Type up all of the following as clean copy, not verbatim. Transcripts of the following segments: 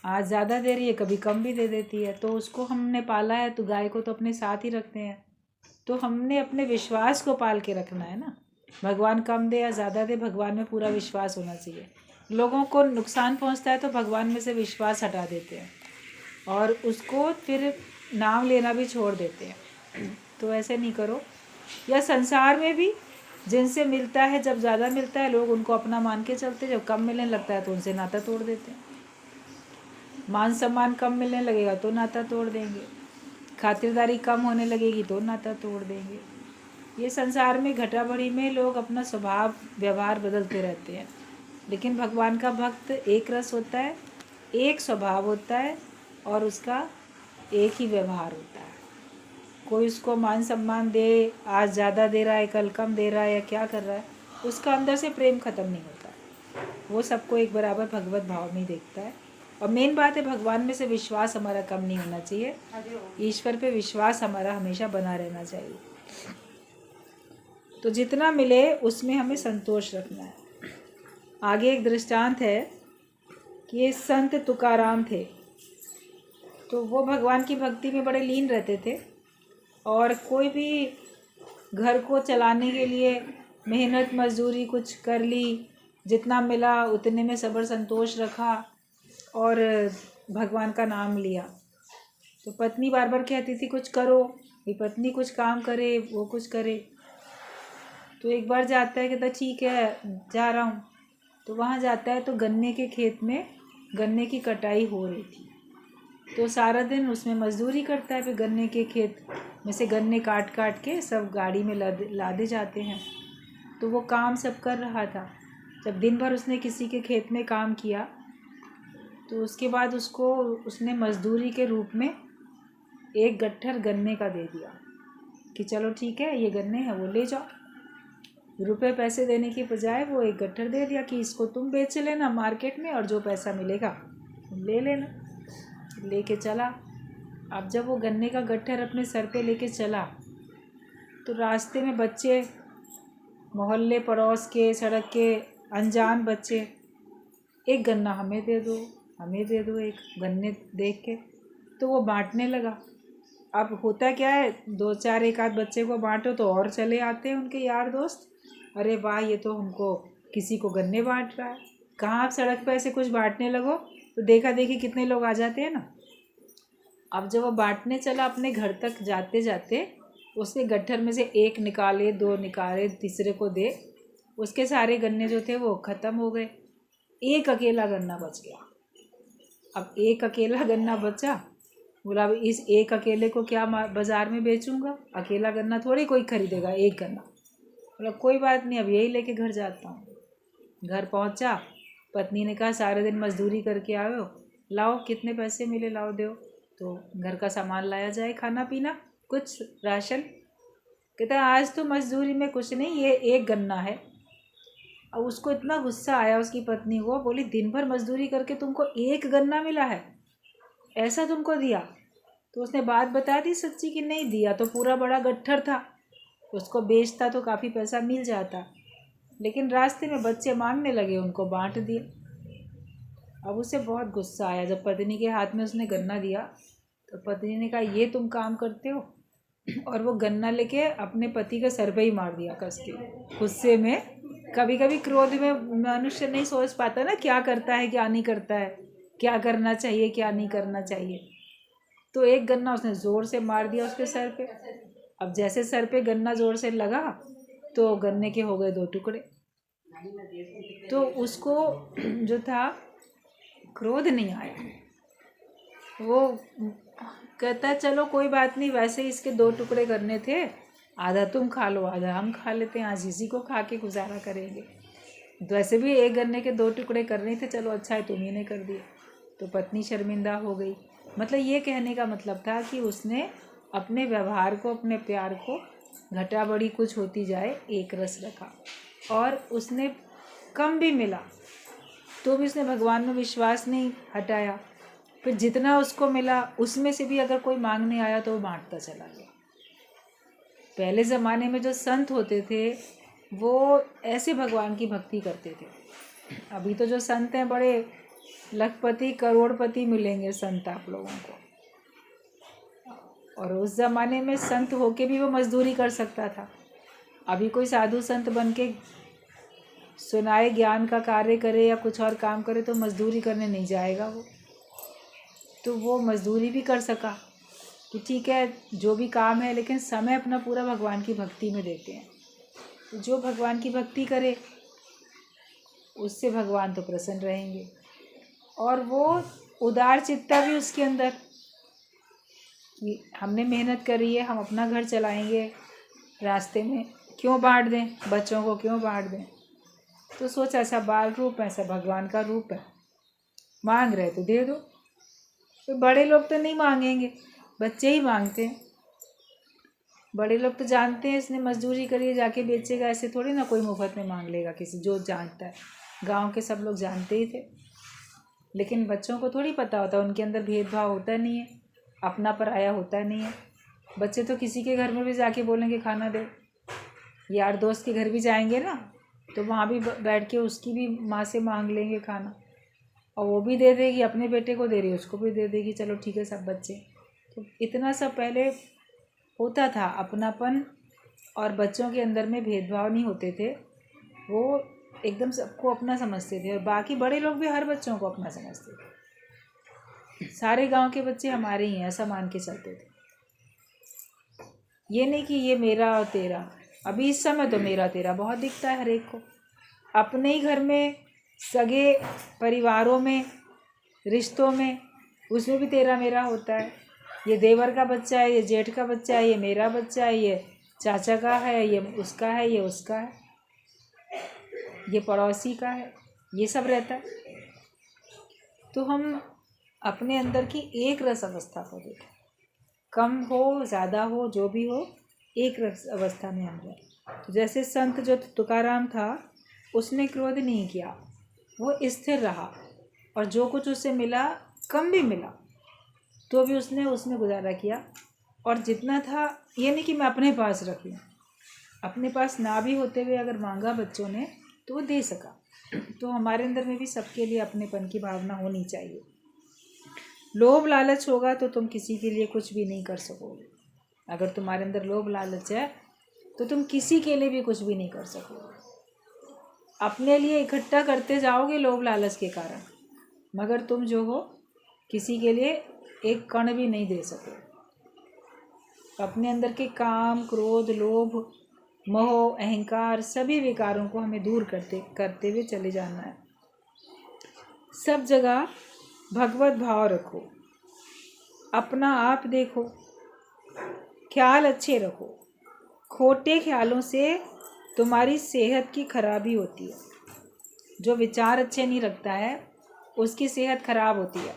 आज ज़्यादा दे रही है, कभी कम भी दे देती है। तो उसको हमने पाला है, तो गाय को तो अपने साथ ही रखते हैं। तो हमने अपने विश्वास को पाल के रखना है ना। भगवान कम दे या ज़्यादा दे, भगवान में पूरा विश्वास होना चाहिए। लोगों को नुकसान पहुंचता है तो भगवान में से विश्वास हटा देते हैं और उसको फिर नाम लेना भी छोड़ देते हैं। तो ऐसे नहीं करो। या संसार में भी जिनसे मिलता है, जब ज़्यादा मिलता है लोग उनको अपना मान के चलते, जब कम मिलने लगता है तो उनसे नाता तोड़ देते हैं। मान सम्मान कम मिलने लगेगा तो नाता तोड़ देंगे, खातिरदारी कम होने लगेगी तो नाता तोड़ देंगे। ये संसार में घटाबढ़ी में लोग अपना स्वभाव व्यवहार बदलते रहते हैं। लेकिन भगवान का भक्त एक रस होता है, एक स्वभाव होता है और उसका एक ही व्यवहार होता है। कोई उसको मान सम्मान दे, आज ज़्यादा दे रहा है कल कम दे रहा है या क्या कर रहा है, उसका अंदर से प्रेम ख़त्म नहीं होता। वो सबको एक बराबर भगवत भाव में देखता है। और मेन बात है, भगवान में से विश्वास हमारा कम नहीं होना चाहिए। ईश्वर पे विश्वास हमारा हमेशा बना रहना चाहिए। तो जितना मिले उसमें हमें संतोष रखना है। आगे एक दृष्टांत है कि ये संत तुकाराम थे। तो वो भगवान की भक्ति में बड़े लीन रहते थे और कोई भी घर को चलाने के लिए मेहनत मजदूरी कुछ कर ली, जितना मिला उतने में सब्र संतोष रखा और भगवान का नाम लिया। तो पत्नी बार बार कहती थी कुछ करो, ये पत्नी कुछ काम करे, वो कुछ करे। तो एक बार जाता है, कहता ठीक है जा रहा हूँ। तो वहाँ जाता है तो गन्ने के खेत में गन्ने की कटाई हो रही थी। तो सारा दिन उसमें मजदूरी करता है। फिर गन्ने के खेत में से गन्ने काट काट के सब गाड़ी में लादे जाते हैं। तो वो काम सब कर रहा था। जब दिन भर उसने किसी के खेत में काम किया तो उसके बाद उसने मजदूरी के रूप में एक गट्ठर गन्ने का दे दिया कि चलो ठीक है ये गन्ने हैं, वो ले जाओ। रुपए पैसे देने की बजाय वो एक गट्ठर दे दिया कि इसको तुम बेच लेना मार्केट में और जो पैसा मिलेगा तुम ले लेना। लेके चला। अब जब वो गन्ने का गट्ठर अपने सर पे लेके चला तो रास्ते में बच्चे, मोहल्ले पड़ोस के, सड़क के अनजान बच्चे, एक गन्ना हमें दे दो, हमें दे दो, एक गन्ने देख के तो वो बांटने लगा। अब होता क्या है, दो चार एक आध बच्चे को बांटो तो और चले आते हैं उनके यार दोस्त, अरे वाह ये तो हमको किसी को गन्ने बांट रहा है। कहाँ आप सड़क पर ऐसे कुछ बांटने लगो तो देखा देखी कितने लोग आ जाते हैं ना। अब जब वो बांटने चला, अपने घर तक जाते जाते उसके गट्ठर में से एक निकाले, दो निकाले, तीसरे को दे, उसके सारे गन्ने जो थे वो ख़त्म हो गए। एक अकेला गन्ना बच गया। अब एक अकेला गन्ना बचा, बोला इस एक अकेले को क्या बाज़ार में बेचूंगा, अकेला गन्ना थोड़ी कोई खरीदेगा, एक गन्ना। बोला कोई बात नहीं, अब यही लेके घर जाता हूँ। घर पहुँचा, पत्नी ने कहा सारे दिन मजदूरी करके आए हो, लाओ कितने पैसे मिले लाओ दो। तो घर का सामान लाया जाए, खाना पीना कुछ राशन। कहता आज तो मजदूरी में कुछ नहीं, ये एक गन्ना है। अब उसको इतना गुस्सा आया उसकी पत्नी को, बोली दिन भर मजदूरी करके तुमको एक गन्ना मिला है, ऐसा तुमको दिया। तो उसने बात बता दी सच्ची कि नहीं दिया तो पूरा बड़ा गट्ठर था, उसको बेचता तो काफ़ी पैसा मिल जाता, लेकिन रास्ते में बच्चे मांगने लगे, उनको बांट दिए। अब उसे बहुत गुस्सा आया। जब पत्नी के हाथ में उसने गन्ना दिया तो पत्नी ने कहा ये तुम काम करते हो, और वो गन्ना लेके अपने पति के सर पे ही मार दिया कस के, गुस्से में। कभी कभी क्रोध में मनुष्य नहीं सोच पाता ना क्या करता है क्या नहीं करता है, क्या करना चाहिए क्या नहीं करना चाहिए। तो एक गन्ना उसने ज़ोर से मार दिया उसके सर पे। अब जैसे सर पे गन्ना ज़ोर से लगा तो गन्ने के हो गए दो टुकड़े। तो उसको जो था क्रोध नहीं आया, वो कहता है चलो कोई बात नहीं, वैसे ही इसके दो टुकड़े करने थे, आधा तुम खा लो आधा हम खा लेते हैं, आज इसी को खा के गुजारा करेंगे। तो वैसे भी एक गन्ने के दो टुकड़े करने थे, चलो अच्छा है तुम ही ने कर दिए। तो पत्नी शर्मिंदा हो गई। मतलब ये कहने का मतलब था कि उसने अपने व्यवहार को, अपने प्यार को घटा बढ़ी कुछ होती जाए एक रस रखा, और उसने कम भी मिला तो भी उसने भगवान में विश्वास नहीं हटाया। फिर जितना उसको मिला उसमें से भी अगर कोई मांगने आया तो वो बांटता चला गया। पहले ज़माने में जो संत होते थे वो ऐसे भगवान की भक्ति करते थे। अभी तो जो संत हैं बड़े लखपति करोड़पति मिलेंगे संत आप लोगों को। और उस ज़माने में संत होके भी वो मजदूरी कर सकता था। अभी कोई साधु संत बन के सुनाए, ज्ञान का कार्य करे या कुछ और काम करे तो मजदूरी करने नहीं जाएगा वो। तो वो मजदूरी भी कर सका कि ठीक है जो भी काम है, लेकिन समय अपना पूरा भगवान की भक्ति में देते हैं। तो जो भगवान की भक्ति करे उससे भगवान तो प्रसन्न रहेंगे। और वो उदार चित्ता भी उसके अंदर कि हमने मेहनत करी है, हम अपना घर चलाएंगे, रास्ते में क्यों बांट दें, बच्चों को क्यों बांट दें। तो सोच ऐसा बाल रूप ऐसा भगवान का रूप है, मांग रहे तो दे दो। तो बड़े लोग तो नहीं मांगेंगे, बच्चे ही मांगते हैं। बड़े लोग तो जानते हैं इसने मजदूरी करी है, जाके बेचेगा, ऐसे थोड़ी ना कोई मुफ्त में मांग लेगा किसी, जो जानता है। गांव के सब लोग जानते ही थे, लेकिन बच्चों को थोड़ी पता होता, उनके अंदर भेदभाव होता नहीं है, अपना पराया होता नहीं है। बच्चे तो किसी के घर में भी जाके बोलेंगे खाना दे, यार दोस्त के घर भी जाएंगे ना तो वहाँ भी बैठ के उसकी भी माँ से मांग लेंगे खाना, और वो भी दे देगी, अपने बेटे को दे रही है उसको भी दे देगी, चलो ठीक है सब बच्चे। तो इतना सब पहले होता था, अपनापन, और बच्चों के अंदर में भेदभाव नहीं होते थे, वो एकदम सबको अपना समझते थे। और बाकी बड़े लोग भी हर बच्चों को अपना समझते थे, सारे गांव के बच्चे हमारे ही हैं ऐसा मान के चलते थे। ये नहीं कि ये मेरा और तेरा, अभी इस समय तो मेरा तेरा बहुत दिखता है हर एक को। अपने ही घर में, सगे परिवारों में, रिश्तों में, उसमें भी तेरा मेरा होता है। ये देवर का बच्चा है, ये जेठ का बच्चा है, ये मेरा बच्चा है, ये चाचा का है, ये उसका है, ये उसका है, ये पड़ोसी का है, ये सब रहता है। तो हम अपने अंदर की एक रस अवस्था को देखें, कम हो ज़्यादा हो जो भी हो, एक रस अवस्था में हम रहें। तो जैसे संत जो तुकाराम था, उसने क्रोध नहीं किया, वो स्थिर रहा, और जो कुछ उसे मिला, कम भी मिला तो भी उसने उसमें गुजारा किया। और जितना था, ये नहीं कि मैं अपने पास रख लूँ, अपने पास ना भी होते हुए अगर मांगा बच्चों ने तो वो दे सका। तो हमारे अंदर में भी सबके लिए अपनेपन की भावना होनी चाहिए। लोभ लालच होगा तो तुम किसी के लिए कुछ भी नहीं कर सकोगे। अगर तुम्हारे अंदर लोभ लालच है तो तुम किसी के लिए भी कुछ भी नहीं कर सकोगे। अपने लिए इकट्ठा करते जाओगे लोभ लालच के कारण, मगर तुम जो हो किसी के लिए एक कण भी नहीं दे सकोगे। अपने अंदर के काम, क्रोध, लोभ, मोह, अहंकार, सभी विकारों को हमें दूर करते हुए चले जाना है। सब जगह भगवत भाव रखो, अपना आप देखो, ख्याल अच्छे रखो। खोटे ख्यालों से तुम्हारी सेहत की खराबी होती है। जो विचार अच्छे नहीं रखता है उसकी सेहत खराब होती है।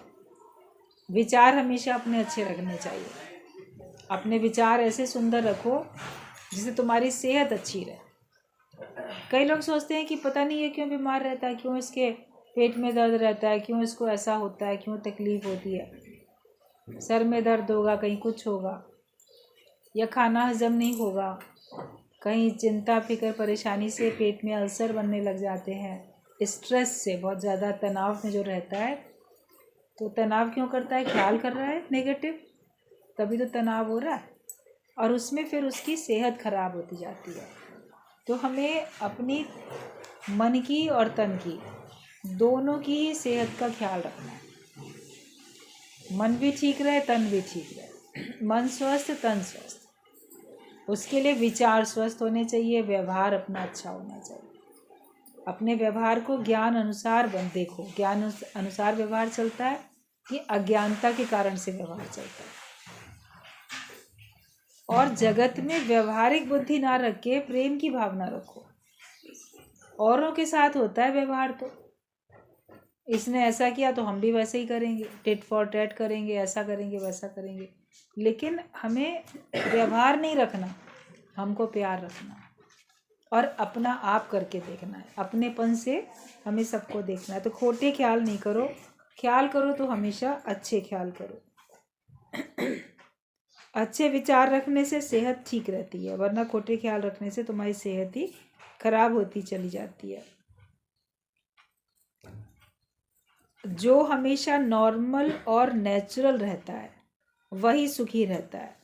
विचार हमेशा अपने अच्छे रखने चाहिए। अपने विचार ऐसे सुंदर रखो जिससे तुम्हारी सेहत अच्छी रहे। कई लोग सोचते हैं कि पता नहीं ये क्यों बीमार रहता है, क्यों इसके पेट में दर्द रहता है, क्यों इसको ऐसा होता है, क्यों तकलीफ़ होती है, सर में दर्द होगा, कहीं कुछ होगा, या खाना हजम नहीं होगा, कहीं चिंता फिक्र परेशानी से पेट में अल्सर बनने लग जाते हैं, स्ट्रेस से, बहुत ज़्यादा तनाव में जो रहता है। तो तनाव क्यों करता है? ख्याल कर रहा है नेगेटिव, तभी तो तनाव हो रहा है, और उसमें फिर उसकी सेहत खराब होती जाती है। तो हमें अपनी मन की और तन की, दोनों की ही सेहत का ख्याल रखना है। मन भी ठीक रहे, तन भी ठीक रहे। मन स्वस्थ, तन स्वस्थ, उसके लिए विचार स्वस्थ होने चाहिए, व्यवहार अपना अच्छा होना चाहिए। अपने व्यवहार को ज्ञान अनुसार देखो। ज्ञान अनुसार व्यवहार चलता है कि अज्ञानता के कारण से व्यवहार चलता है। और जगत में व्यवहारिक बुद्धि ना रख के प्रेम की भावना रखो। औरों के साथ होता है व्यवहार, तो इसने ऐसा किया तो हम भी वैसे ही करेंगे, टिट फॉर टैट करेंगे, ऐसा करेंगे वैसा करेंगे। लेकिन हमें व्यवहार नहीं रखना, हमको प्यार रखना और अपना आप करके देखना है। अपनेपन से हमें सबको देखना है। तो खोटे ख्याल नहीं करो, ख्याल करो तो हमेशा अच्छे ख्याल करो। अच्छे विचार रखने से सेहत ठीक रहती है, वरना खोटे ख्याल रखने से तुम्हारी सेहत ही खराब होती चली जाती है। जो हमेशा नॉर्मल और नेचुरल रहता है वही सुखी रहता है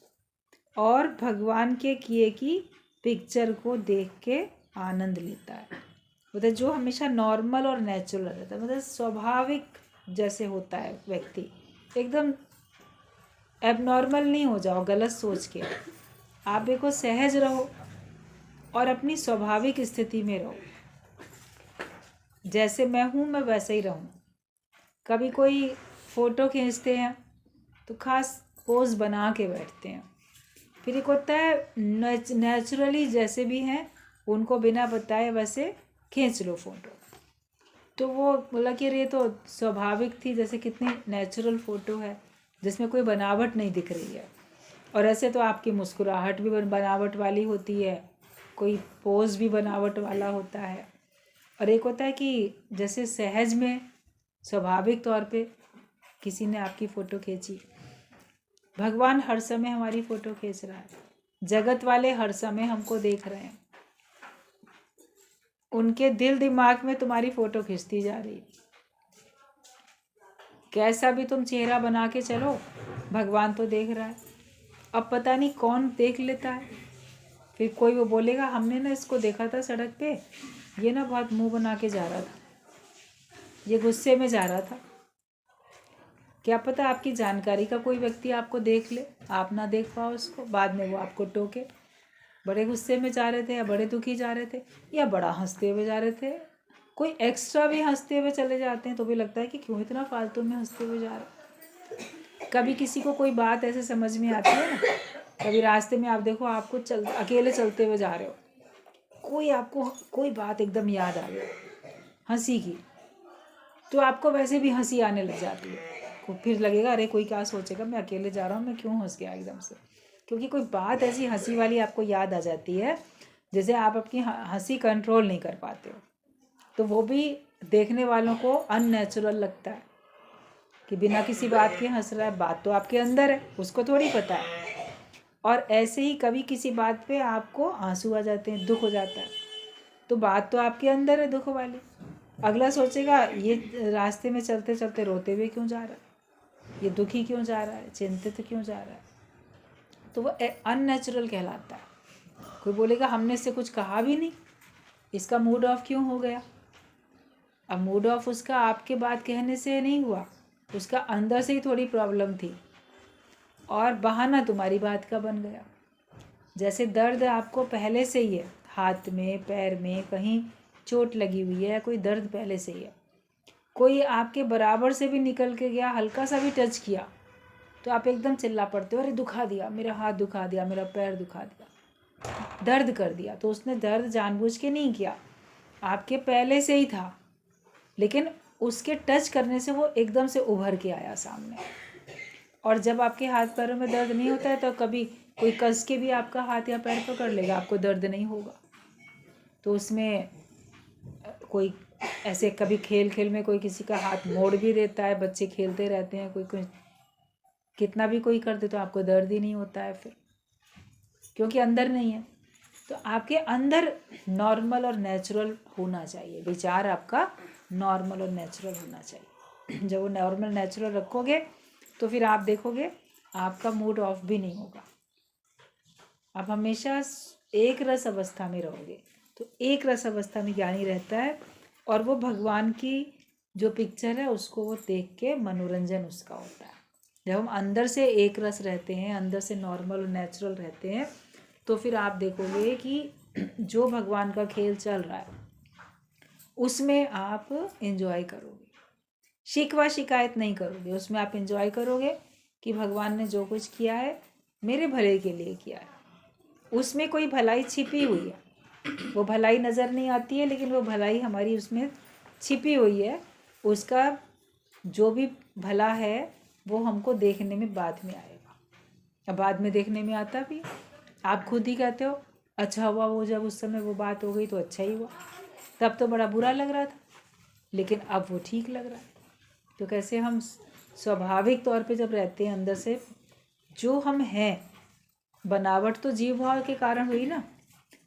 और भगवान के किए की पिक्चर को देख के आनंद लेता है। मतलब जो हमेशा नॉर्मल और नेचुरल रहता है, मतलब स्वाभाविक जैसे होता है व्यक्ति, एकदम एबनॉर्मल नहीं हो जाओ गलत सोच के। आप देखो सहज रहो और अपनी स्वाभाविक स्थिति में रहो। जैसे मैं हूँ मैं वैसे ही रहूँ। कभी कोई फ़ोटो खींचते हैं तो खास पोज बना के बैठते हैं। फिर एक होता है नेचुरली जैसे भी हैं उनको बिना बताए वैसे खींच लो फ़ोटो। तो वो बोला कि अरे ये तो स्वाभाविक थी, जैसे कितनी नेचुरल फ़ोटो है जिसमें कोई बनावट नहीं दिख रही है। और ऐसे तो आपकी मुस्कुराहट भी बनावट वाली होती है, कोई पोज भी बनावट वाला होता है। और एक होता है कि जैसे सहज में स्वाभाविक तौर पे किसी ने आपकी फ़ोटो खींची। भगवान हर समय हमारी फ़ोटो खींच रहा है, जगत वाले हर समय हमको देख रहे हैं। उनके दिल दिमाग में तुम्हारी फ़ोटो खींचती जा रही है। कैसा भी तुम चेहरा बना के चलो भगवान तो देख रहा है। अब पता नहीं कौन देख लेता है। फिर कोई वो बोलेगा हमने ना इसको देखा था सड़क पे, ये ना बहुत मुंह बना के जा रहा था, ये गुस्से में जा रहा था। क्या पता आपकी जानकारी का कोई व्यक्ति आपको देख ले, आप ना देख पाओ उसको, बाद में वो आपको टोके बड़े गुस्से में जा रहे थे या बड़े दुखी जा रहे थे या बड़ा हंसते हुए जा रहे थे। कोई एक्स्ट्रा भी हंसते हुए चले जाते हैं तो भी लगता है कि क्यों इतना फालतू में हंसते हुए जा रहे। कभी किसी को कोई बात ऐसे समझ में आती है ना, कभी रास्ते में आप देखो आपको अकेले चलते हुए जा रहे हो, कोई आपको कोई बात एकदम याद आ गई हंसी की, तो आपको वैसे भी हंसी आने लग जाती है। फिर लगेगा अरे कोई क्या सोचेगा, मैं अकेले जा रहा हूँ, मैं क्यों हंस गया एकदम से। क्योंकि कोई बात ऐसी हंसी वाली आपको याद आ जाती है जैसे आप अपनी हंसी कंट्रोल नहीं कर पाते हो, तो वो भी देखने वालों को अननेचुरल लगता है कि बिना किसी बात के हंस रहा है। बात तो आपके अंदर है, उसको थोड़ी पता है। और ऐसे ही कभी किसी बात पे आपको आंसू आ जाते हैं, दुख हो जाता है, तो बात तो आपके अंदर है दुख वाली। अगला सोचेगा ये रास्ते में चलते चलते रोते हुए क्यों जा रहा है, ये दुखी क्यों जा रहा है, चिंतित क्यों जा रहा है, तो वो अननेचुरल कहलाता है। कोई बोलेगा हमने इससे कुछ कहा भी नहीं, इसका मूड ऑफ क्यों हो गया। अब मूड ऑफ उसका आपके बात कहने से नहीं हुआ, उसका अंदर से ही थोड़ी प्रॉब्लम थी और बहाना तुम्हारी बात का बन गया। जैसे दर्द आपको पहले से ही है, हाथ में पैर में कहीं चोट लगी हुई है, कोई दर्द पहले से ही है, कोई आपके बराबर से भी निकल के गया, हल्का सा भी टच किया तो आप एकदम चिल्ला पड़ते हो, अरे दुखा दिया, मेरा हाथ दुखा दिया, मेरा पैर दुखा दिया, दर्द कर दिया। तो उसने दर्द जानबूझ के नहीं किया, आपके पहले से ही था, लेकिन उसके टच करने से वो एकदम से उभर के आया सामने। और जब आपके हाथ पैरों में दर्द नहीं होता है तो कभी कोई कस के भी आपका हाथ या पैर पकड़ लेगा, आपको दर्द नहीं होगा। तो उसमें कोई ऐसे कभी खेल खेल में कोई किसी का हाथ मोड़ भी देता है, बच्चे खेलते रहते हैं, कोई कितना भी कोई कर दे तो आपको दर्द ही नहीं होता है फिर, क्योंकि अंदर नहीं है। तो आपके अंदर नॉर्मल और नेचुरल होना चाहिए, विचार आपका नॉर्मल और नेचुरल होना चाहिए। जब वो नॉर्मल नेचुरल रखोगे तो फिर आप देखोगे आपका मूड ऑफ भी नहीं होगा, आप हमेशा एक रस अवस्था में रहोगे। तो एक रस अवस्था में ज्ञानी रहता है और वो भगवान की जो पिक्चर है उसको वो देख के मनोरंजन उसका होता है। जब हम अंदर से एक रस रहते हैं, अंदर से नॉर्मल और नेचुरल रहते हैं, तो फिर आप देखोगे कि जो भगवान का खेल चल रहा है उसमें आप एंजॉय करोगे, शिकवा शिकायत नहीं करोगे, उसमें आप एंजॉय करोगे कि भगवान ने जो कुछ किया है मेरे भले के लिए किया है। उसमें कोई भलाई छिपी हुई है, वो भलाई नज़र नहीं आती है लेकिन वो भलाई हमारी उसमें छिपी हुई है। उसका जो भी भला है वो हमको देखने में बाद में आएगा। अब बाद में देखने में आता भी, आप खुद ही कहते हो अच्छा हुआ वो जब उस समय वो बात हो गई तो अच्छा ही हुआ, तब तो बड़ा बुरा लग रहा था लेकिन अब वो ठीक लग रहा है। तो कैसे हम स्वाभाविक तौर पे जब रहते हैं अंदर से जो हम हैं, बनावट तो जीव भाव के कारण हुई ना,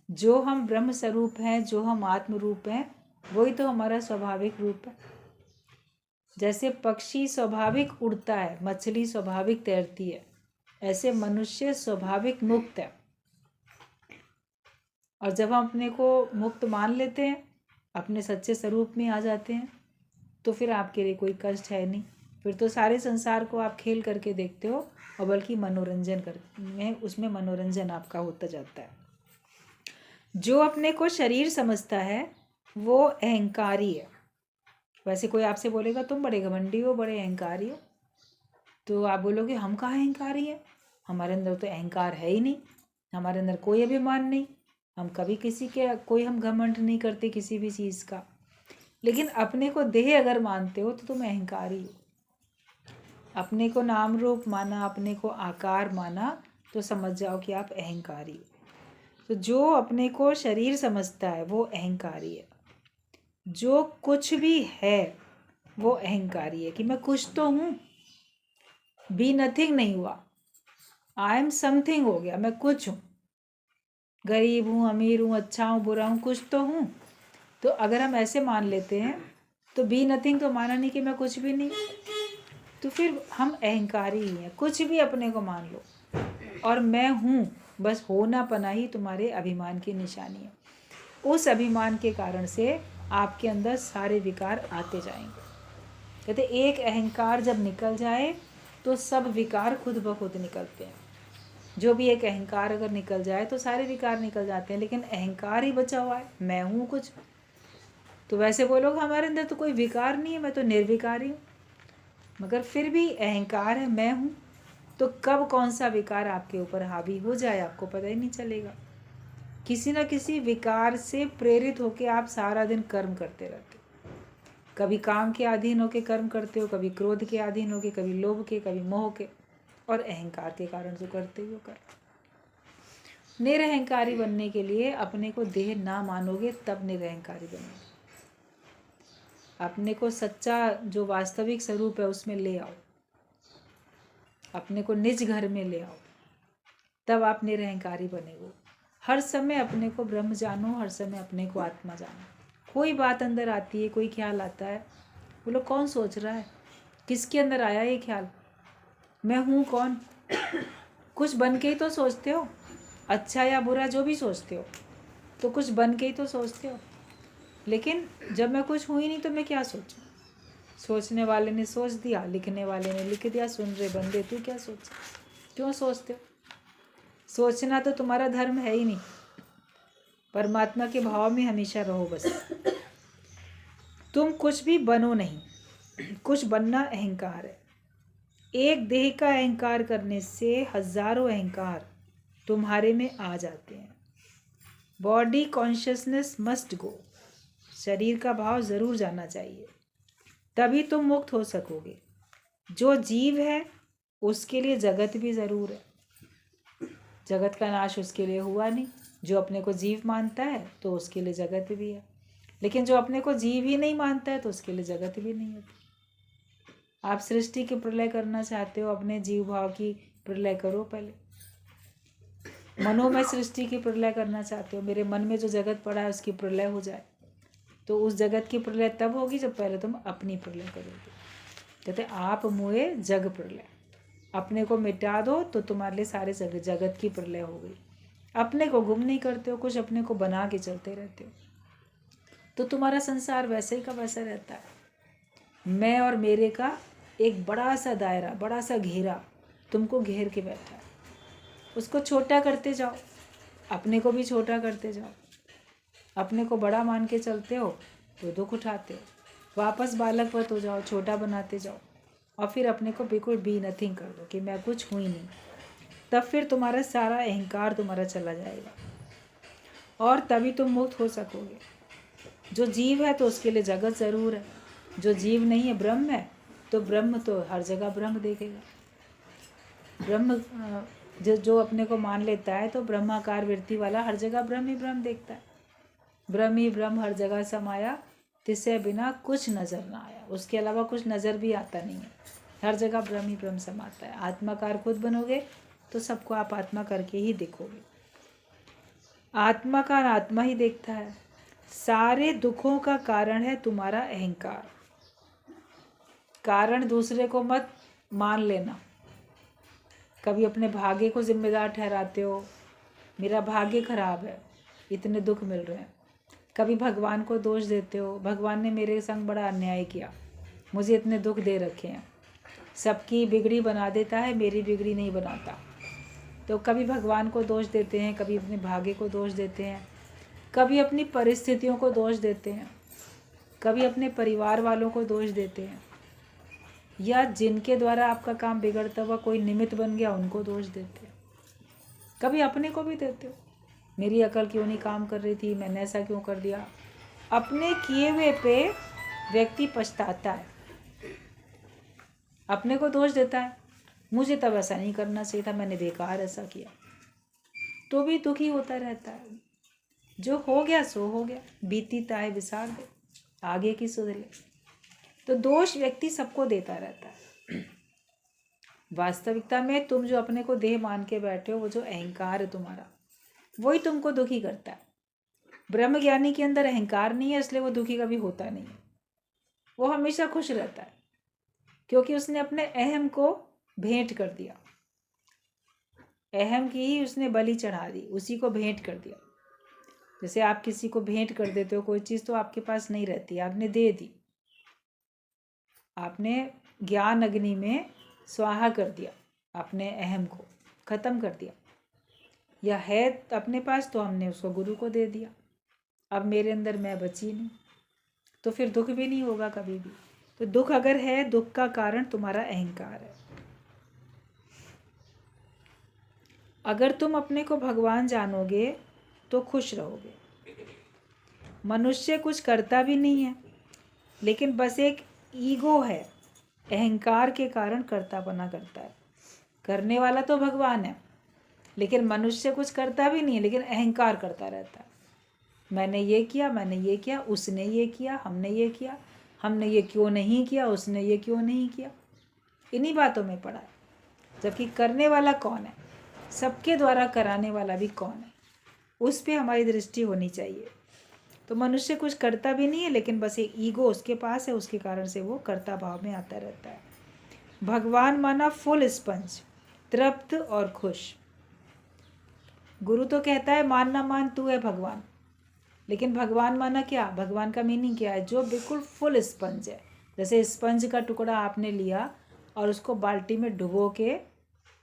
जो हम ब्रह्म स्वरूप हैं, जो हम आत्म रूप हैं, वही तो हमारा स्वाभाविक रूप है। जैसे पक्षी स्वाभाविक उड़ता है, मछली स्वाभाविक तैरती है, ऐसे मनुष्य स्वाभाविक मुक्त है। और जब हम अपने को मुक्त मान लेते हैं, अपने सच्चे स्वरूप में आ जाते हैं, तो फिर आपके लिए कोई कष्ट है नहीं। फिर तो सारे संसार को आप खेल करके देखते हो, और बल्कि मनोरंजन उसमें मनोरंजन आपका होता जाता है। जो अपने को शरीर समझता है वो अहंकारी है। वैसे कोई आपसे बोलेगा तुम बड़े घमंडी हो, बड़े अहंकारी हो, तो आप बोलोगे हम कहाँ अहंकारी हैं, हमारे अंदर तो अहंकार है ही नहीं, हमारे अंदर कोई अभिमान नहीं, हम कभी किसी के कोई हम घमंड नहीं करते किसी भी चीज़ का। लेकिन अपने को देह अगर मानते हो तो तुम अहंकारी हो। अपने को नाम रूप माना, अपने को आकार माना, तो समझ जाओ कि आप अहंकारी हो। तो जो अपने को शरीर समझता है वो अहंकारी है। जो कुछ भी है वो अहंकारी है, कि मैं कुछ तो हूँ, बी नथिंग नहीं हुआ, आई एम समथिंग हो गया, मैं कुछ हूँ, गरीब हूँ, अमीर हूँ, अच्छा हूँ, बुरा हूँ, कुछ तो हूँ। तो अगर हम ऐसे मान लेते हैं तो बी नथिंग तो माना नहीं कि मैं कुछ भी नहीं, तो फिर हम अहंकारी ही हैं। कुछ भी अपने को मान लो और मैं हूँ, बस होना पना ही तुम्हारे अभिमान की निशानी है। उस अभिमान के कारण से आपके अंदर सारे विकार आते जाएंगे। कहते एक अहंकार जब निकल जाए तो सब विकार खुद ब खुद निकलते हैं। जो भी एक अहंकार अगर निकल जाए तो सारे विकार निकल जाते हैं, लेकिन अहंकार ही बचा हुआ है, मैं हूँ कुछ। तो वैसे बोलोगे हमारे अंदर तो कोई विकार नहीं है, मैं तो निर्विकारी हूँ, मगर फिर भी अहंकार है, मैं हूँ। तो कब कौन सा विकार आपके ऊपर हावी हो जाए आपको पता ही नहीं चलेगा। किसी न किसी विकार से प्रेरित होकर आप सारा दिन कर्म करते रहते हो। कभी काम के अधीन होकर कर्म करते हो, कभी क्रोध के अधीन होकर, कभी लोभ के, कभी मोह के, और अहंकार के कारण जो करते हो कर। निरअहंकारी बनने के लिए अपने को देह ना मानोगे तब निरअहकारी बनोगे। अपने को सच्चा जो वास्तविक स्वरूप है उसमें ले आओ, अपने को निज घर में ले आओ, तब आप निरअहकारी बनेगो। हर समय अपने को ब्रह्म जानो, हर समय अपने को आत्मा जानो। कोई बात अंदर आती है, कोई ख्याल आता है, बोलो कौन सोच रहा है, किसके अंदर आया ये ख्याल, मैं हूँ कौन? कुछ बन के ही तो सोचते हो, अच्छा या बुरा जो भी सोचते हो तो कुछ बन के ही तो सोचते हो। लेकिन जब मैं कुछ हूँ ही नहीं तो मैं क्या सोचूं? सोचने वाले ने सोच दिया, लिखने वाले ने लिख दिया, सुन रहे बंदे तू क्या सोच, क्यों सोचते हो? सोचना तो तुम्हारा धर्म है ही नहीं। परमात्मा के भाव में हमेशा रहो बस। तुम कुछ भी बनो नहीं, कुछ बनना अहंकार है। एक देह का अहंकार करने से हजारों अहंकार तुम्हारे में आ जाते हैं। Body consciousness must go. शरीर का भाव जरूर जाना चाहिए, तभी तुम मुक्त हो सकोगे। जो जीव है उसके लिए जगत भी जरूर है, जगत का नाश उसके लिए हुआ नहीं। जो अपने को जीव मानता है तो उसके लिए जगत भी है, लेकिन जो अपने को जीव ही नहीं मानता है तो उसके लिए जगत भी नहीं होती। आप सृष्टि की प्रलय करना चाहते हो, अपने जीव भाव की प्रलय करो पहले। मनोमय सृष्टि की प्रलय करना चाहते हो, मेरे मन में जो जगत पड़ा है उसकी प्रलय हो जाए, तो उस जगत की प्रलय तब होगी जब पहले तुम अपनी प्रलय करोगे। कहते आप मुए जग प्रलय, अपने को मिटा दो तो तुम्हारे लिए सारे जगत की प्रलय हो गई। अपने को गुम नहीं करते हो, कुछ अपने को बना के चलते रहते हो, तो तुम्हारा संसार वैसे ही का वैसा रहता है। मैं और मेरे का एक बड़ा सा दायरा, बड़ा सा घेरा तुमको घेर के बैठा है, उसको छोटा करते जाओ, अपने को भी छोटा करते जाओ। अपने को बड़ा मान के चलते हो तो दुख उठाते हो, वापस बालकवत हो जाओ, छोटा बनाते जाओ, और फिर अपने को बिल्कुल बी नथिंग कर दो कि मैं कुछ हुई नहीं। तब फिर तुम्हारा सारा अहंकार तुम्हारा चला जाएगा और तभी तुम मुक्त हो सकोगे। जो जीव है तो उसके लिए जगत ज़रूर है, जो जीव नहीं है ब्रह्म है तो ब्रह्म तो हर जगह ब्रह्म देखेगा। ब्रह्म जो अपने को मान लेता है तो ब्रह्माकार वृत्ति वाला हर जगह ब्रह्म ही ब्रह्म देखता है। ब्रह्म ही ब्रह्म हर जगह समाया, तिससे बिना कुछ नज़र ना आया। उसके अलावा कुछ नज़र भी आता नहीं है, हर जगह ब्रह्म ही ब्रह्म समाता है। आत्माकार खुद बनोगे तो सबको आप आत्मा करके ही देखोगे। आत्माकार आत्मा ही देखता है। सारे दुखों का कारण है तुम्हारा अहंकार। कारण दूसरे को मत मान लेना। कभी अपने भाग्य को जिम्मेदार ठहराते हो, मेरा भाग्य खराब है, इतने दुख मिल रहे हैं। कभी भगवान को दोष देते हो, भगवान ने मेरे संग बड़ा अन्याय किया, मुझे इतने दुख दे रखे हैं। सबकी बिगड़ी बना देता है, मेरी बिगड़ी नहीं बनाता। तो कभी भगवान को दोष देते हैं, कभी अपने भाग्य को दोष देते हैं, कभी अपनी परिस्थितियों को दोष देते हैं, कभी अपने परिवार वालों को दोष देते हैं, या जिनके द्वारा आपका काम बिगड़ता हुआ कोई निमित्त बन गया उनको दोष देते हैं। कभी अपने को भी देते हो, मेरी अकल क्यों नहीं काम कर रही थी, मैंने ऐसा क्यों कर दिया। अपने किए हुए पे व्यक्ति पछताता है, अपने को दोष देता है, मुझे तब ऐसा नहीं करना चाहिए था, मैंने बेकार ऐसा किया, तो भी दुखी होता रहता है। जो हो गया सो हो गया, बीती ताए बिसार दे, आगे की सुध ले। तो दोष व्यक्ति सबको देता रहता है। वास्तविकता में तुम जो अपने को देह मान के बैठे हो, वो जो अहंकार है तुम्हारा, वही तुमको दुखी करता है। ब्रह्म ज्ञानी के अंदर अहंकार नहीं है, इसलिए वो दुखी कभी होता नहीं है, वो हमेशा खुश रहता है, क्योंकि उसने अपने अहम को भेंट कर दिया। अहम की ही उसने बलि चढ़ा दी, उसी को भेंट कर दिया। जैसे आप किसी को भेंट कर देते हो कोई चीज़, तो आपके पास नहीं रहती, आपने दे दी, आपने ज्ञान अग्नि में स्वाहा कर दिया, अपने अहम को खत्म कर दिया। या है अपने पास तो हमने उसको गुरु को दे दिया, अब मेरे अंदर मैं बची नहीं, तो फिर दुख भी नहीं होगा कभी भी। तो दुख अगर है, दुख का कारण तुम्हारा अहंकार है। अगर तुम अपने को भगवान जानोगे तो खुश रहोगे। मनुष्य कुछ करता भी नहीं है, लेकिन बस एक ईगो है, अहंकार के कारण कर्तापना करता है। करने वाला तो भगवान है, लेकिन मनुष्य कुछ करता भी नहीं है, लेकिन अहंकार करता रहता है। मैंने ये किया, मैंने ये किया, उसने ये किया, हमने ये किया, हमने ये क्यों नहीं किया, उसने ये क्यों नहीं किया, इन्हीं बातों में पड़ा है। जबकि करने वाला कौन है, सबके द्वारा कराने वाला भी कौन है, उस पर हमारी दृष्टि होनी चाहिए। तो मनुष्य कुछ करता भी नहीं है, लेकिन बस एक ईगो उसके पास है, उसके कारण से वो कर्ता भाव में आता रहता है। भगवान माना फुल स्पंज, तृप्त और खुश। गुरु तो कहता है मान ना मान तू है भगवान, लेकिन भगवान माना क्या, भगवान का मीनिंग क्या है, जो बिल्कुल फुल स्पंज है। जैसे स्पंज का टुकड़ा आपने लिया और उसको बाल्टी में डुबो के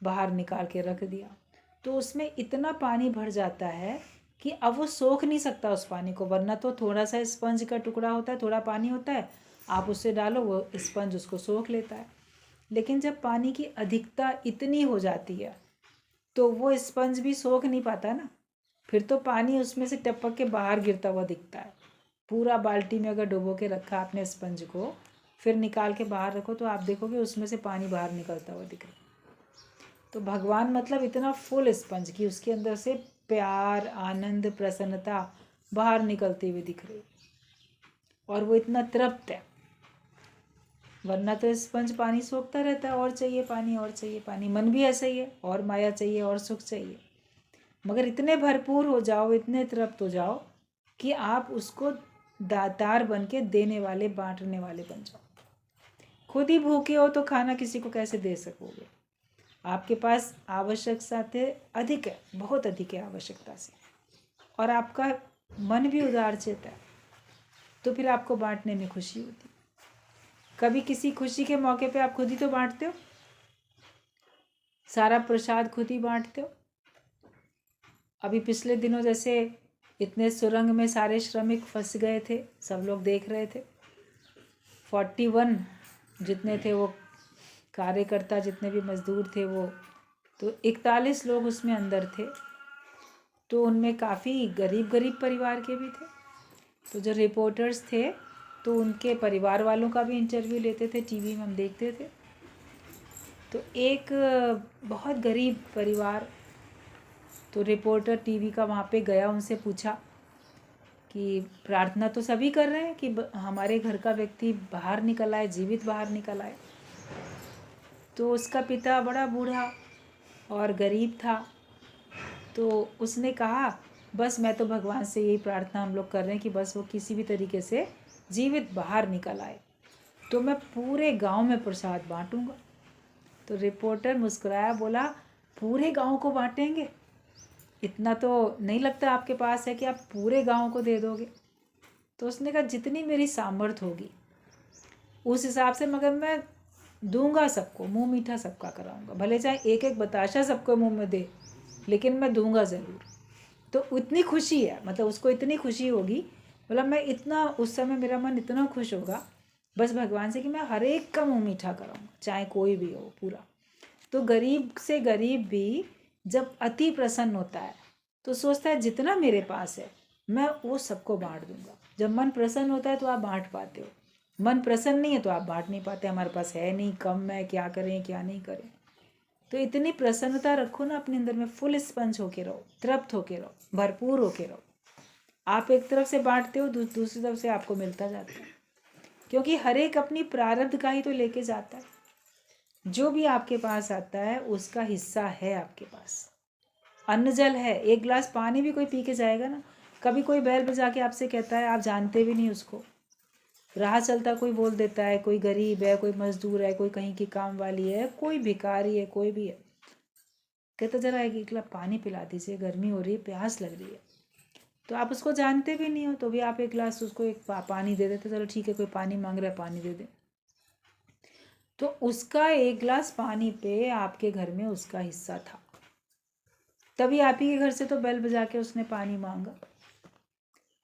बाहर निकाल के रख दिया, तो उसमें इतना पानी भर जाता है कि अब वो सोख नहीं सकता उस पानी को। वरना तो थोड़ा सा स्पंज का टुकड़ा होता है, थोड़ा पानी होता है, आप उससे डालो, वो स्पंज उसको सोख लेता है। लेकिन जब पानी की अधिकता इतनी हो जाती है तो वो स्पंज भी सोख नहीं पाता ना, फिर तो पानी उसमें से टपक के बाहर गिरता हुआ दिखता है। पूरा बाल्टी में अगर डुबो के रखा आपने स्पंज को, फिर निकाल के बाहर रखो तो आप देखोगे उसमें से पानी बाहर निकलता हुआ दिख रहा है। तो भगवान मतलब इतना फुल स्पंज कि उसके अंदर से प्यार, आनंद, प्रसन्नता बाहर निकलती हुई दिख रही, और वो इतना तृप्त है। वरना तो स्पंज पानी सोखता रहता है, और चाहिए पानी, और चाहिए पानी। मन भी ऐसा ही है, और माया चाहिए, और सुख चाहिए। मगर इतने भरपूर हो जाओ, इतने तृप्त हो जाओ कि आप उसको दातार बन के देने वाले, बांटने वाले बन जाओ। खुद ही भूखे हो तो खाना किसी को कैसे दे सकोगे। आपके पास आवश्यकता से अधिक है, बहुत अधिक है आवश्यकता से, और आपका मन भी उदारचित है, तो फिर आपको बांटने में खुशी होती। कभी किसी खुशी के मौके पे आप खुद ही तो बांटते हो, सारा प्रसाद खुद ही बांटते हो। अभी पिछले दिनों जैसे इतने सुरंग में सारे श्रमिक फंस गए थे, सब लोग देख रहे थे। 41 जितने थे वो कार्यकर्ता, जितने भी मजदूर थे वो, तो 41 लोग उसमें अंदर थे। तो उनमें काफ़ी गरीब परिवार के भी थे। तो जो रिपोर्टर्स थे तो उनके परिवार वालों का भी इंटरव्यू लेते थे, टीवी में हम देखते थे। तो एक बहुत गरीब परिवार, तो रिपोर्टर टीवी का वहाँ पे गया, उनसे पूछा कि प्रार्थना तो सभी कर रहे हैं कि हमारे घर का व्यक्ति बाहर निकल आए, जीवित बाहर निकल आए। तो उसका पिता बड़ा बूढ़ा और गरीब था, तो उसने कहा बस मैं तो भगवान से यही प्रार्थना हम लोग कर रहे हैं कि बस वो किसी भी तरीके से जीवित बाहर निकल आए। तो मैं पूरे गांव में प्रसाद बांटूंगा। तो रिपोर्टर मुस्कुराया, बोला पूरे गांव को बांटेंगे? इतना तो नहीं लगता आपके पास है कि आप पूरे गांव को दे दोगे। तो उसने कहा जितनी मेरी सामर्थ्य होगी उस हिसाब से, मगर मैं दूंगा सबको, मुंह मीठा सबका कराऊंगा, भले चाहे एक एक बताशा सबको मुंह में दे, लेकिन मैं दूंगा ज़रूर। तो इतनी खुशी है, मतलब उसको इतनी खुशी होगी, बोला मैं इतना, उस समय मेरा मन इतना खुश होगा बस भगवान से कि मैं हर एक का मुंह मीठा कराऊंगा, चाहे कोई भी हो पूरा। तो गरीब से गरीब भी जब अति प्रसन्न होता है तो सोचता है जितना मेरे पास है मैं वो सबको बांट दूंगा। जब मन प्रसन्न होता है तो आप बांट पाते हो, मन प्रसन्न नहीं है तो आप बांट नहीं पाते, हमारे पास है नहीं, कम है, क्या करें क्या नहीं करें। तो इतनी प्रसन्नता रखो ना अपने अंदर में, फुल स्पंज होके रहो, तृप्त होके रहो, भरपूर होके रहो। आप एक तरफ से बांटते हो, दूसरी तरफ से आपको मिलता जाता है, क्योंकि हर एक अपनी प्रारब्ध का ही तो लेके जाता है। जो भी आपके पास आता है उसका हिस्सा है आपके पास। अन्न जल है, एक गिलास पानी भी कोई पी के जाएगा ना। कभी कोई बैल बजा के आपसे कहता है, आप जानते भी नहीं उसको, राह चलता कोई बोल देता है, कोई गरीब है, कोई मजदूर है, कोई कहीं की काम वाली है, कोई भिखारी है, कोई भी है, कहता जरा एक गिलास पानी पिला दीजिए, गर्मी हो रही है, प्यास लग रही है। तो आप उसको जानते भी नहीं हो तो भी आप एक गिलास उसको एक पानी दे देते, चलो ठीक है कोई पानी मांग रहा है पानी दे दे। तो उसका एक गिलास पानी पे आपके घर में उसका हिस्सा था, तभी आप ही के घर से तो बैल बजा के उसने पानी मांगा,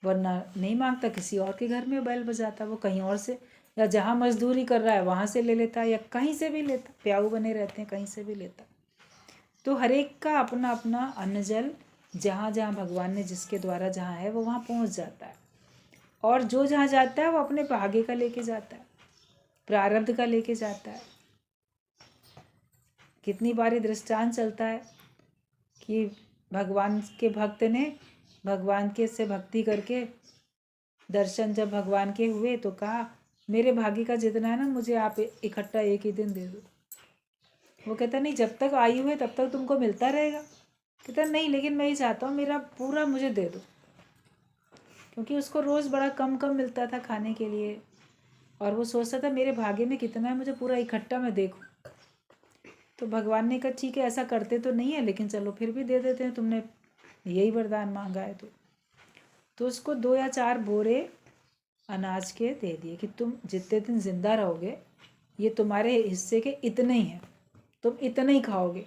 वरना नहीं मांगता, किसी और के घर में बैल बजाता, वो कहीं और से, या जहाँ मजदूरी कर रहा है वहाँ से ले लेता, या कहीं से भी लेता, प्याऊ बने रहते हैं, कहीं से भी लेता। तो हर एक का अपना अपना अन्न जल जहाँ जहाँ भगवान ने जिसके द्वारा जहाँ है वो वहाँ पहुँच जाता है, और जो जहाँ जाता है वो अपने भाग्य का लेके जाता है, प्रारब्ध का लेके जाता है। कितनी बारी दृष्टांत चलता है कि भगवान के भक्त ने भगवान के से भक्ति करके दर्शन जब भगवान के हुए तो कहा मेरे भाग्य का जितना है ना मुझे आप इकट्ठा एक ही दिन दे दो। वो कहता नहीं, जब तक आयु है तब तक तुमको मिलता रहेगा। कहता नहीं, लेकिन मैं ये चाहता हूँ मेरा पूरा मुझे दे दो, क्योंकि उसको रोज़ बड़ा कम कम मिलता था खाने के लिए, और वो सोचता था मेरे भाग्य में कितना है, मुझे पूरा इकट्ठा मैं देखूँ। तो भगवान ने कहा ठीक है, ऐसा करते तो नहीं है लेकिन चलो फिर भी दे देते हैं, तुमने यही वरदान मांगा है। तो उसको 2 या 4 बोरे अनाज के दे दिए कि तुम जितने दिन जिंदा रहोगे ये तुम्हारे हिस्से के इतने ही हैं, तुम इतने ही खाओगे।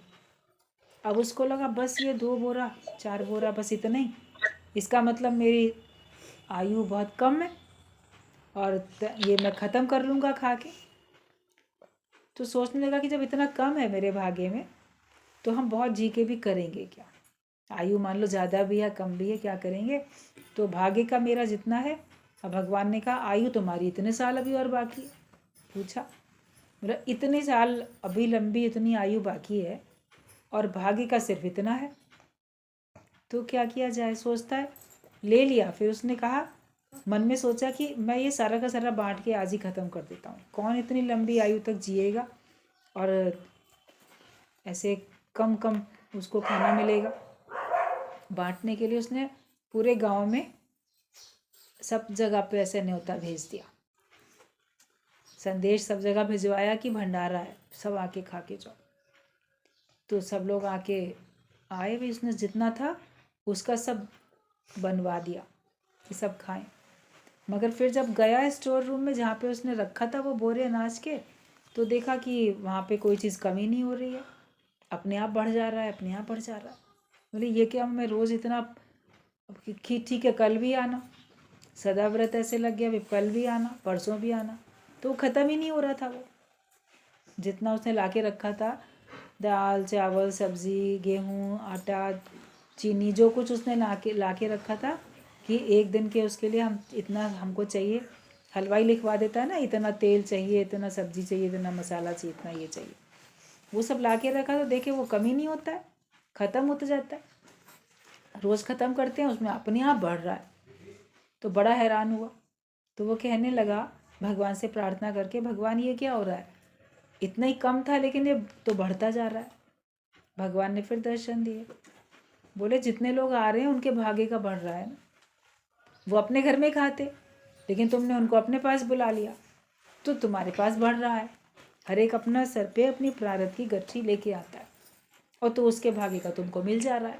अब उसको लगा बस ये 2 बोरा 4 बोरा बस इतना ही, इसका मतलब मेरी आयु बहुत कम है और ये मैं ख़त्म कर लूँगा खा के। तो सोचने लगा कि जब इतना कम है मेरे भाग्य में तो हम बहुत जी के भी करेंगे क्या, आयु मान लो ज़्यादा भी है कम भी है, क्या करेंगे। तो भाग्य का मेरा जितना है, अब भगवान ने कहा आयु तुम्हारी इतने साल अभी और बाकी है। पूछा मेरा इतने साल अभी लंबी इतनी आयु बाकी है और भाग्य का सिर्फ इतना है, तो क्या किया जाए। सोचता है, ले लिया। फिर उसने कहा, मन में सोचा कि मैं ये सारा का सारा बांट के आज ही ख़त्म कर देता हूँ, कौन इतनी लंबी आयु तक जिएगा और ऐसे कम कम उसको खाना मिलेगा। बांटने के लिए उसने पूरे गांव में सब जगह पे ऐसे न्योता भेज दिया, संदेश सब जगह भिजवाया कि भंडारा है, सब आके खा के जाओ। तो सब लोग आके आए भी, उसने जितना था उसका सब बनवा दिया कि सब खाएं। मगर फिर जब गया स्टोर रूम में जहाँ पे उसने रखा था वो बोरे अनाज के, तो देखा कि वहाँ पे कोई चीज़ कमी नहीं हो रही है, अपने आप बढ़ जा रहा है, अपने आप बढ़ जा रहा है। बोले ये क्या, मैं रोज़ इतना, ठीक है कल भी आना, सदा व्रत ऐसे लग गया, अभी कल भी आना, परसों भी आना, तो वो ख़त्म ही नहीं हो रहा था। वो जितना उसने ला के रखा था, दाल चावल सब्ज़ी गेहूँ आटा चीनी, जो कुछ उसने ला के रखा था कि एक दिन के उसके लिए हम इतना हमको चाहिए, हलवाई लिखवा देता है ना, इतना तेल चाहिए, इतना सब्ज़ी चाहिए, इतना मसाला चाहिए, इतना ये चाहिए, वो सब ला के रखा। तो देखे वो कमी नहीं होता है, ख़त्म होता जाता है, रोज़ ख़त्म करते हैं, उसमें अपने आप बढ़ रहा है। तो बड़ा हैरान हुआ। तो वो कहने लगा भगवान से प्रार्थना करके, भगवान ये क्या हो रहा है, इतना ही कम था लेकिन ये तो बढ़ता जा रहा है। भगवान ने फिर दर्शन दिए, बोले जितने लोग आ रहे हैं उनके भाग्य का बढ़ रहा है ना, वो अपने घर में खाते लेकिन तुमने उनको अपने पास बुला लिया। तो तुम्हारे पास बढ़ रहा है। हर एक अपना सर पे अपनी प्रारब्ध की गठरी लेके आता है और तो उसके भाग्य का तुमको मिल जा रहा है,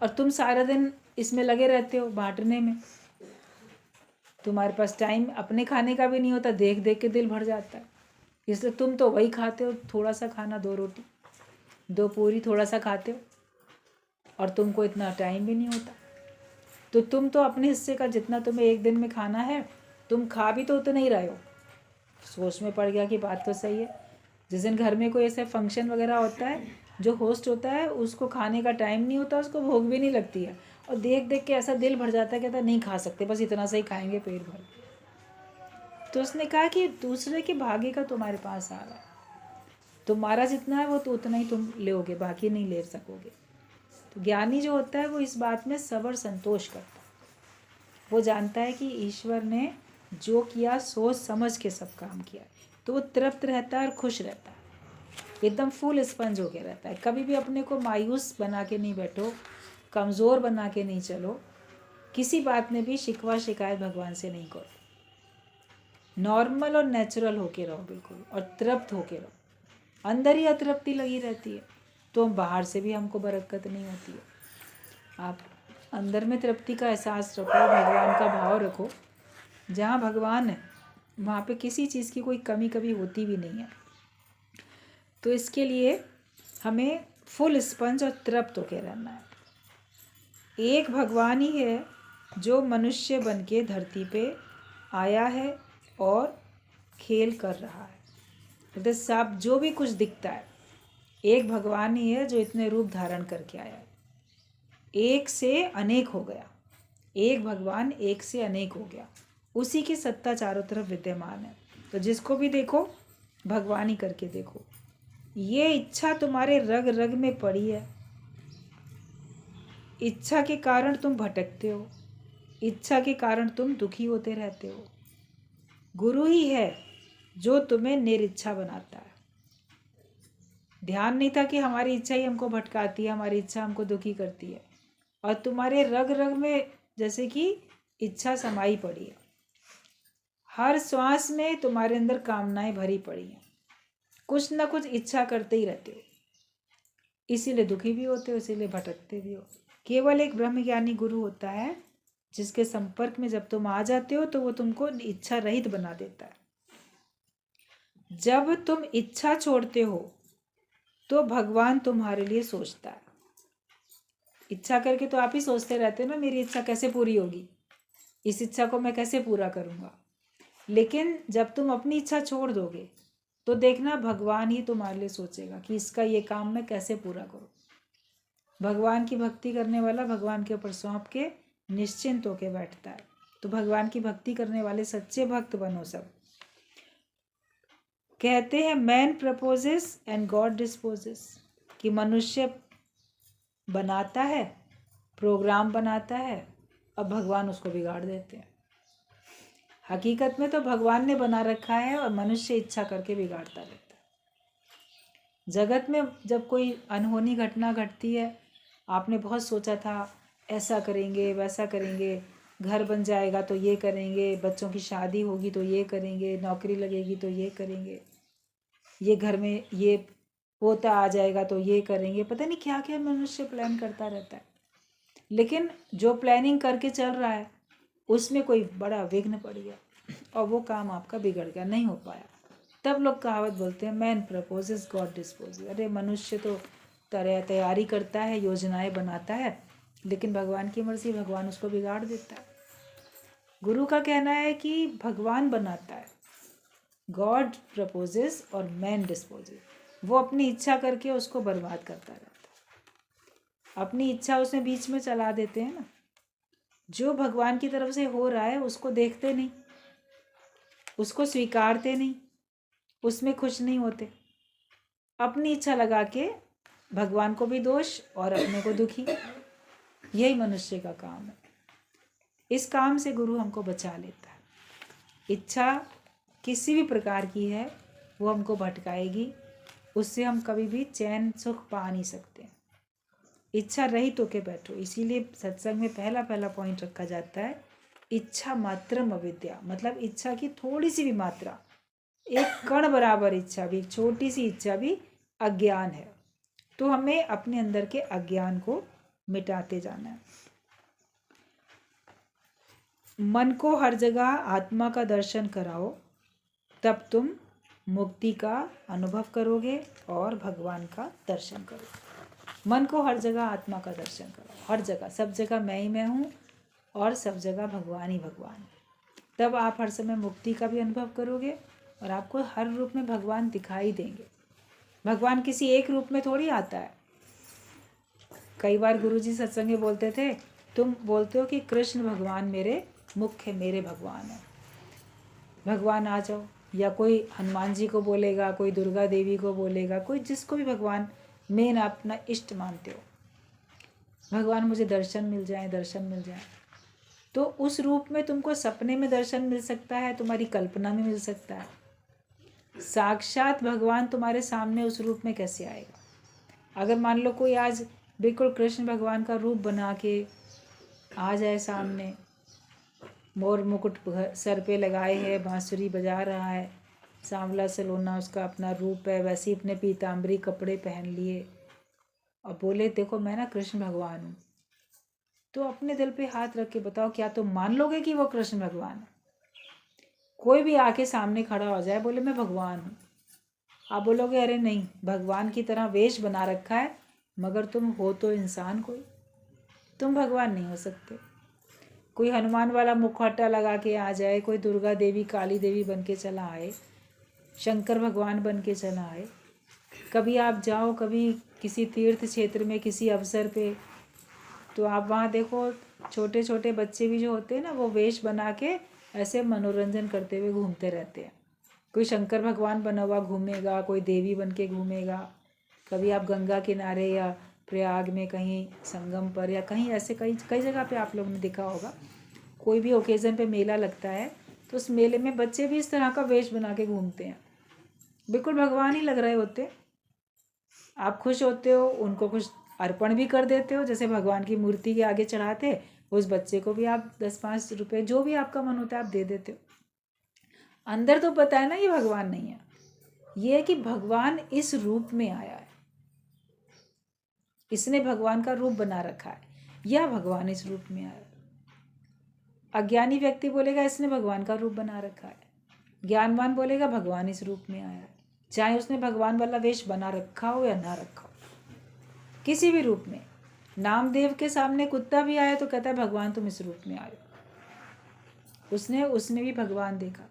और तुम सारा दिन इसमें लगे रहते हो बांटने में। तुम्हारे पास टाइम अपने खाने का भी नहीं होता, देख देख के दिल भर जाता है। इसलिए तुम तो वही खाते हो, थोड़ा सा खाना, 2 रोटी 2 पूरी थोड़ा सा खाते हो, और तुमको इतना टाइम भी नहीं होता। तो तुम तो अपने हिस्से का जितना तुम्हें एक दिन में खाना है, तुम खा भी तो उतना ही रहे हो। सोच में पड़ गया कि बात तो सही है। जिस दिन घर में कोई ऐसा फंक्शन वगैरह होता है, जो होस्ट होता है उसको खाने का टाइम नहीं होता, उसको भूख भी नहीं लगती है, और देख देख के ऐसा दिल भर जाता है, कहता नहीं खा सकते, बस इतना सा ही खाएंगे पेट भर। तो उसने कहा कि दूसरे के भाग्य का तुम्हारे पास आ रहा है, तुम्हारा जितना है वो तो उतना ही तुम लोगे, बाकी नहीं ले सकोगे। तो ज्ञानी जो होता है वो इस बात में सबर संतोष करता है। वो जानता है कि ईश्वर ने जो किया सोच समझ के सब काम किया, तो वो तृप्त रहता है और खुश रहता है, एकदम फुल स्पंज होके रहता है। कभी भी अपने को मायूस बना के नहीं बैठो, कमज़ोर बना के नहीं चलो, किसी बात में भी शिकवा शिकायत भगवान से नहीं करो। नॉर्मल और नेचुरल होके रहो बिल्कुल, और तृप्त होके रहो। अंदर ही अतृप्ति लगी रहती है तो बाहर से भी हमको बरकत नहीं होती है। आप अंदर में तृप्ति का एहसास रखो, भगवान का भाव रखो। जहाँ भगवान है वहाँ पे किसी चीज़ की कोई कमी कभी होती भी नहीं है। तो इसके लिए हमें फुल स्पंज और तृप्त होके रहना है। एक भगवान ही है जो मनुष्य बन के धरती पे आया है और खेल कर रहा है। तो सब जो भी कुछ दिखता है, एक भगवान ही है जो इतने रूप धारण करके आया है। एक से अनेक हो गया, एक भगवान एक से अनेक हो गया, उसी की सत्ता चारों तरफ विद्यमान है। तो जिसको भी देखो भगवान ही करके देखो। ये इच्छा तुम्हारे रग रग में पड़ी है, इच्छा के कारण तुम भटकते हो, इच्छा के कारण तुम दुखी होते रहते हो। गुरु ही है जो तुम्हें निरिच्छा बनाता है। ध्यान नहीं था कि हमारी इच्छा ही हमको भटकाती है, हमारी इच्छा हमको दुखी करती है, और तुम्हारे रग रग में जैसे कि इच्छा समाई पड़ी है। हर श्वास में तुम्हारे अंदर कामनाएं भरी पड़ी हैं, कुछ ना कुछ इच्छा करते ही रहते हो, इसीलिए दुखी भी होते हो, इसीलिए भटकते भी हो। केवल एक ब्रह्मज्ञानी गुरु होता है जिसके संपर्क में जब तुम आ जाते हो तो वो तुमको इच्छा रहित बना देता है। जब तुम इच्छा छोड़ते हो तो भगवान तुम्हारे लिए सोचता है। इच्छा करके तो आप ही सोचते रहते हो ना, मेरी इच्छा कैसे पूरी होगी, इस इच्छा को मैं कैसे पूरा करूँगा। लेकिन जब तुम अपनी इच्छा छोड़ दोगे तो देखना भगवान ही तुम्हारे लिए सोचेगा कि इसका ये काम मैं कैसे पूरा करूँ। भगवान की भक्ति करने वाला भगवान के ऊपर सौंप के निश्चिंत होके बैठता है। तो भगवान की भक्ति करने वाले सच्चे भक्त बनो सब। कहते हैं man proposes and God disposes, कि मनुष्य बनाता है, प्रोग्राम बनाता है, अब भगवान उसको बिगाड़ देते हैं। हकीकत में तो भगवान ने बना रखा है और मनुष्य इच्छा करके बिगाड़ता रहता है। जगत में जब कोई अनहोनी घटना घटती है, आपने बहुत सोचा था ऐसा करेंगे वैसा करेंगे, घर बन जाएगा तो ये करेंगे, बच्चों की शादी होगी तो ये करेंगे, नौकरी लगेगी तो ये करेंगे, ये घर में ये पोता आ जाएगा तो ये करेंगे, पता नहीं क्या क्या मनुष्य प्लान करता रहता है। लेकिन जो प्लानिंग करके चल रहा है उसमें कोई बड़ा विघ्न पड़ गया और वो काम आपका बिगड़ गया, नहीं हो पाया। तब लोग कहावत बोलते हैं मैन प्रपोजेस गॉड डिस्पोजेस। अरे मनुष्य तो तरह तैयारी करता है, योजनाएं बनाता है, लेकिन भगवान की मर्जी, भगवान उसको बिगाड़ देता है। गुरु का कहना है कि भगवान बनाता है, गॉड प्रपोजेस और मैन डिस्पोजेस। वो अपनी इच्छा करके उसको बर्बाद करता रहता है, अपनी इच्छा उसमें बीच में चला देते हैं ना। जो भगवान की तरफ से हो रहा है उसको देखते नहीं, उसको स्वीकारते नहीं, उसमें खुश नहीं होते, अपनी इच्छा लगा के भगवान को भी दोष और अपने को दुखी। यही मनुष्य का काम है। इस काम से गुरु हमको बचा लेता है। इच्छा किसी भी प्रकार की है वो हमको भटकाएगी, उससे हम कभी भी चैन सुख पा नहीं सकते। इच्छा रहित होके बैठो। इसीलिए सत्संग में पहला पॉइंट रखा जाता है इच्छा मात्रम अविद्या, मतलब इच्छा की थोड़ी सी भी मात्रा, एक कण बराबर इच्छा भी, एक छोटी सी इच्छा भी अज्ञान है। तो हमें अपने अंदर के अज्ञान को मिटाते जाना है। मन को हर जगह आत्मा का दर्शन कराओ, तब तुम मुक्ति का अनुभव करोगे और भगवान का दर्शन करोगे। मन को हर जगह आत्मा का दर्शन करो, हर जगह, सब जगह मैं ही मैं हूँ और सब जगह भगवान ही भगवान है। तब आप हर समय मुक्ति का भी अनुभव करोगे और आपको हर रूप में भगवान दिखाई देंगे। भगवान किसी एक रूप में थोड़ी आता है। कई बार गुरुजी सत्संग में बोलते थे, तुम बोलते हो कि कृष्ण भगवान मेरे मुख्य, मेरे भगवान है, भगवान आ जाओ। या कोई हनुमान जी को बोलेगा, कोई दुर्गा देवी को बोलेगा, कोई जिसको भी भगवान मेन अपना इष्ट मानते हो, भगवान मुझे दर्शन मिल जाए, दर्शन मिल जाए। तो उस रूप में तुमको सपने में दर्शन मिल सकता है, तुम्हारी कल्पना में मिल सकता है। साक्षात भगवान तुम्हारे सामने उस रूप में कैसे आएगा? अगर मान लो कोई आज बिल्कुल कृष्ण भगवान का रूप बना के आ जाए सामने, मोर मुकुट सर पे लगाए है, बांसुरी बजा रहा है, सांवला सलोना उसका अपना रूप है, वैसे ही अपने पीताम्बरी कपड़े पहन लिए और बोले देखो मैं ना कृष्ण भगवान हूँ, तो अपने दिल पे हाथ रख के बताओ, क्या तुम मान लोगे कि वो कृष्ण भगवान है? कोई भी आके सामने खड़ा हो जाए, बोले मैं भगवान हूँ, आप बोलोगे अरे नहीं, भगवान की तरह वेश बना रखा है, मगर तुम हो तो इंसान कोई, तुम भगवान नहीं हो सकते। कोई हनुमान वाला मुखौटा लगा के आ जाए, कोई दुर्गा देवी, काली देवी बन के चला आए, शंकर भगवान बन के चला आए। कभी आप जाओ, कभी किसी तीर्थ क्षेत्र में किसी अवसर पे, तो आप वहाँ देखो छोटे छोटे बच्चे भी जो होते हैं ना, वो वेश बना के ऐसे मनोरंजन करते हुए घूमते रहते हैं। कोई शंकर भगवान बना हुआ घूमेगा, कोई देवी बन के घूमेगा। कभी आप गंगा किनारे या प्रयाग में कहीं संगम पर या कहीं ऐसे कई कई जगह पे आप लोगों ने देखा होगा, कोई भी ओकेज़न पे मेला लगता है तो उस मेले में बच्चे भी इस तरह का वेश बना के घूमते हैं, बिल्कुल भगवान ही लग रहे होते। आप खुश होते हो, उनको कुछ अर्पण भी कर देते हो, जैसे भगवान की मूर्ति के आगे चढ़ाते, उस बच्चे को भी आप 10-5 रुपये जो भी आपका मन होता है आप दे देते हो। अंदर तो पता है ना ये भगवान नहीं है, ये है कि भगवान इस रूप में आया है, इसने भगवान का रूप बना रखा है, या भगवान इस रूप में आया। अज्ञानी व्यक्ति बोलेगा इसने भगवान का रूप बना रखा है, ज्ञानवान बोलेगा भगवान इस रूप में आया है। चाहे उसने भगवान वाला वेश बना रखा हो या ना रखा हो, किसी भी रूप में। नामदेव के सामने कुत्ता भी आया तो कहता है भगवान तुम इस रूप में आए। उसने भी भगवान देखा,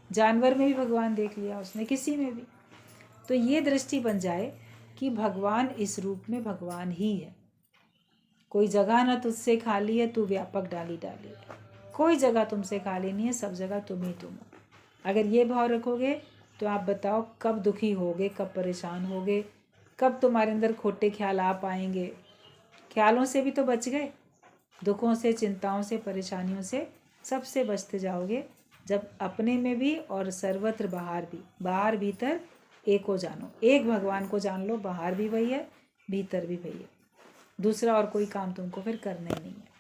जानवर में भी भगवान देख लिया उसने, किसी में भी। तो ये दृष्टि बन जाए कि भगवान इस रूप में भगवान ही है। कोई जगह ना तुझसे खाली है, तू व्यापक डाली डाली है। कोई जगह तुमसे खाली नहीं है, सब जगह तुम ही तुम हो। अगर ये भाव रखोगे तो आप बताओ कब दुखी होगे, कब परेशान होगे, कब तुम्हारे अंदर खोटे ख्याल आ पाएंगे। ख्यालों से भी तो बच गए, दुखों से, चिंताओं से, परेशानियों से सबसे बचते जाओगे जब अपने में भी और सर्वत्र बाहर भी, बाहर भीतर एक हो जानो। एक भगवान को जान लो, बाहर भी वही है, भीतर भी वही है। दूसरा और कोई काम तुमको फिर करना ही नहीं है।